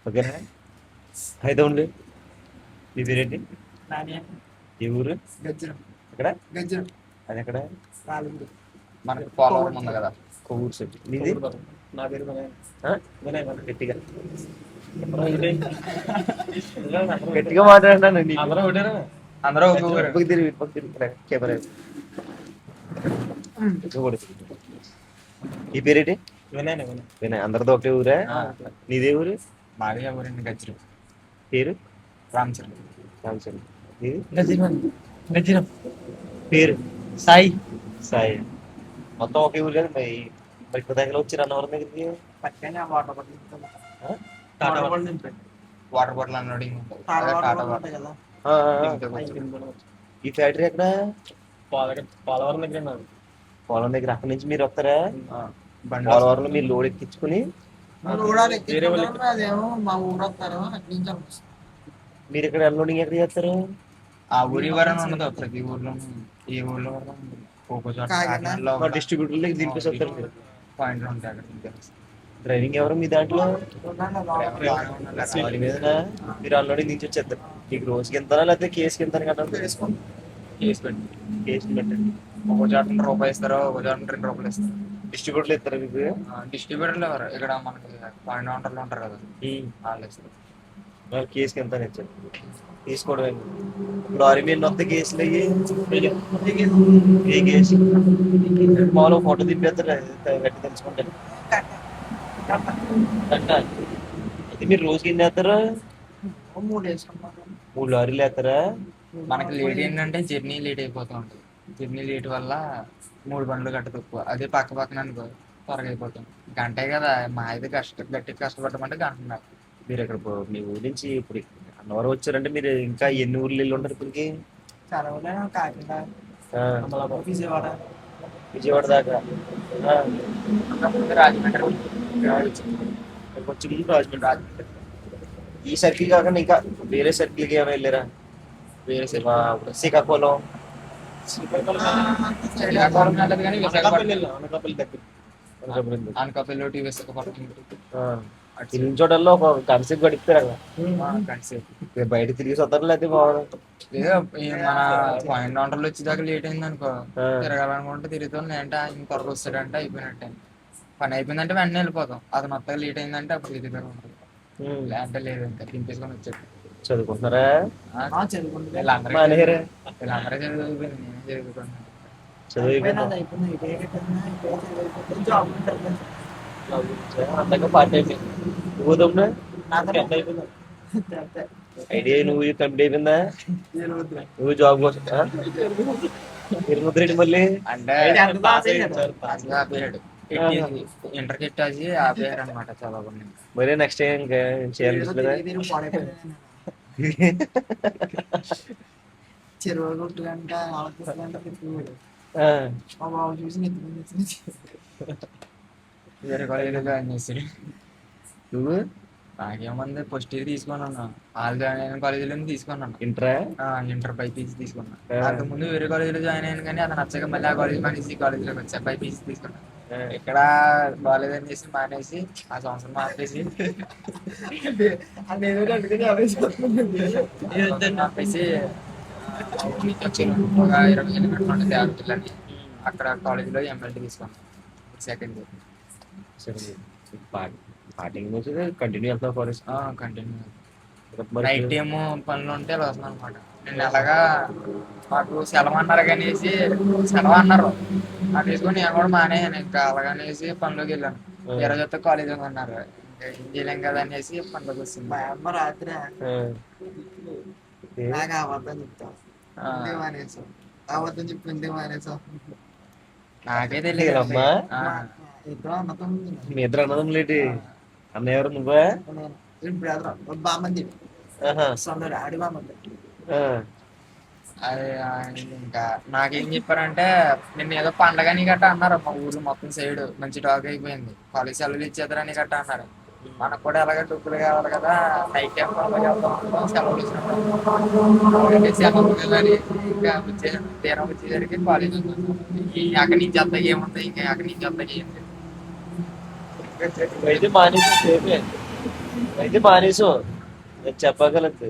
ఓకేనా? అయితే ఉండి మీ పేరేంటి? ఏ ఊరు? ఎక్కడ? అది ఎక్కడ? మనకి పోలవరం ఉంది కదా. కొవ్వూరు సైడ్. నీది? నా పేరు గట్టిగా గట్టిగా మాట్లాడినాను. అందరూ ఒక ఊరు. కెమెరా ఈ పేరేంటి? వినయ్. అందరితో ఒకటే ఊరా? నీదే ఊరు? మాది ఊరండి గజ్జరం. పేరు? రామచంద్ర. రామచంద్ర. నీది? గజ్జరం. పేరు? సాయి. సాయి. మొత్తం ఒకే ఊరు కదా. మరి ఇప్పుడు దగ్గర వచ్చి అన్నవరం దగ్గరికి వాటర్ బాటిల్ అన్లోడింగ్ ఈ ఫ్యాక్టరీ ఎక్కడ? పోలవరం దగ్గర. పొలం దగ్గర. అక్కడి నుంచి మీరు వస్తారా? బండి పోలవరంలో మీరు లోడ్ ఎక్కించుకుని మీరు ఇక్కడ అన్లోడింగ్ ఎక్కడ చేస్తారు? ఆ ఊరి వరం ఉండదు. ప్రతి ఊర్లో ఏ ఊర్లో డిస్ట్రిబ్యూటర్ దింపేసి వస్తారు మీరు. పాయింట్లు ఉంటాయి అక్కడ. డ్రైవింగ్ ఎవరు మీ దాంట్లో? వారి మీద మీరు అన్లోడింగ్ దించి వచ్చేస్తారు. మీకు రోజుకి ఎంతనా లేకపోతే కేసుకి ఎంత కదా? కేసు పెట్టి కేసు పెట్టండి. ఒక చోట రూపాయి ఇస్తారు, ఒక చోట 2 రూపాయలు ఇస్తారు. డిస్ట్రిబ్యూటర్లు ఇస్తారు మీకు? డిస్ట్రిబ్యూటర్లు ఎవరు ఇక్కడ మనకి పాయింట్ కౌంటర్లు ఉంటారు కదా, వాళ్ళు ఇస్తారు. కేసుకి ఎంత ఇచ్చారు తీసుకోవడం. ఇప్పుడు లారీ మీద వస్తే కేసులు అయ్యి ఏ కేసు మామూలుగా ఫోటో తిప్పేస్తారు. గట్టి తెలుసుకుంటారు. అయితే మీరు రోజుకి ఎన్ని వేస్తారా? 3 లారీలు వేస్తారా? మనకి లేట్ ఏంటంటే జర్నీ లేట్ అయిపోతూ ఉంటుంది. జర్నీ లేట్ వల్ల 3 బండ్లు గట్ట తక్కువ. అదే పక్క పక్కన అనుకో త్వరగా అయిపోతాం. గంటే కదా మా అయితే గట్టిగా కష్టపడమంటే గంటన్నర. మీరు ఇక్కడ మీ ఊరి నుంచి ఇప్పుడు అన్నవరం వచ్చారంటే మీరు ఇంకా ఎన్ని ఊర్లు వెళ్ళి ఉంటారు ఇప్పటికి? విజయవాడ విజయవాడ దాకా. రాజమండ్రి కొంచెం రాజమండ్రి. ఈ సర్కిల్ కాకుండా ఇంకా వేరే సర్కిల్కి ఏమైనా వెళ్ళారా? వేరే శ్రీకాకుళం. శ్రీకాకుళం వెళ్ళదు కానీ విశాఖపట్నం, అనకాపల్లి, విశాఖపట్నం తిరిగిన చోటల్లో ఒక కన్సెప్ట్ గడిపారు అక్కడ. కన్సేపు బయట తిరిగి వస్తారు లేకపోతే బాగుంది. మన పాయింట్ కౌంటర్లు వచ్చేదాకా లేట్ అయింది అనుకో, తిరగాలనుకుంటే తిరుగుతాం. లేదంటే ఇంక త్వరగా వస్తాడంటే అయిపోయినట్టే. పని అయిపోయిందంటే వెంటనే వెళ్ళిపోతాం. అది మొత్తం లేట్ అయిందంటే అప్పుడు తిరుగుతూ ఉంటుంది. లేదంటే లేదు, ఇంకా దింపేసుకొని వచ్చాడు. చదువుకుంటున్నారా? వీళ్ళందరూ చదువుకుపోయింది, నేను చదువుకున్నాను. అంతగా పార్ట్ అయిపోయింది. ఐడియా నువ్వు కంప్లీట్ అయిపోయిందా? నువ్వు జాబ్ కోసం తిరుగుతురేంటి మళ్ళీ? అంటే ఇంటర్ కిట్టాసి ఆపేయారు అనమాట చదవకుండా. మరి నెక్స్ట్ టైం ఇంకా చేయాలనిపిస్తుందా? వేరే కాలేజీలో జాయిన్ చేసాడు. నువ్వు? నాకేమంది ఫస్ట్ ఇయర్ తీసుకున్నాను. వాళ్ళు జాయిన్ అయిన కాలేజీలో తీసుకున్నాను. ఇంటర్ బైపీసీ తీసుకున్నాను. అంతకుముందు వేరే కాలేజీలో జాయిన్ అయ్యాను కానీ అది నచ్చక మళ్ళీ ఆ కాలేజ్ మానేసి ఈ కాలేజీలోకి వచ్చా. బైపీసీ తీసుకున్నాను. ఇక్కడ కాలేజ్ చేసి మానేసి ఆ సంవత్సరం ఆపేసి ఆపేసి ఒక 20 కిలోమీటర్లు దేవతలని అక్కడ కాలేజీలో ఎమ్మెల్యే తీసుకున్నాను. సెకండ్ ఇయర్ కంటిన్యూ వెళ్తావు కాలేజ్? కంటిన్యూ. నైట్ ఏమో పనులు ఉంటే అలా వస్తున్నాను అనమాట. నేను అలాగా మాకు సెలవు అన్నారు కనేసి సెలవు అన్నారు అది తీసుకొని నేను కూడా మానేసాను. ఇంకా అలాగనేసి పనిలోకి వెళ్ళాను. 20 కాలేజ్ అన్నారు. ఇంకా ఏం చేయలేం కదా అనేసి పనిలోకి వస్తుంది. నాకే తెలియదు అమ్మా. మీ ఇద్దరు అన్నదమ్ములేటి? అన్నయ్య ఎవరు? నువ్వా? అది ఇంకా నాకేం చెప్పారంటే నిన్న ఏదో పండగని గట్ట అన్నారు. మా ఊర్లో మొత్తం సైడ్ మంచి టాక్ అయిపోయింది. కాలేజ్ సెలవులు ఇచ్చేద్దరని గట్ట అన్నారు. మనకు కూడా ఎలాగ డబ్బులు కావాలి కదా, నైట్ టైం అలాగే వెళ్తాం అనుకున్నాం, సెలవులు వచ్చినప్పుడు అలాగే సెలవులు కదా అని ఇంకా తీరం వచ్చేసరికి కాలేజ్ అక్కడి నుంచి అంతా ఏముంటాయి, ఇంకా అక్కడి నుంచి అంతా ఏం లేదు. అయితే మానేసు సేపే అయితే మానేసు నేను చెప్పగలదు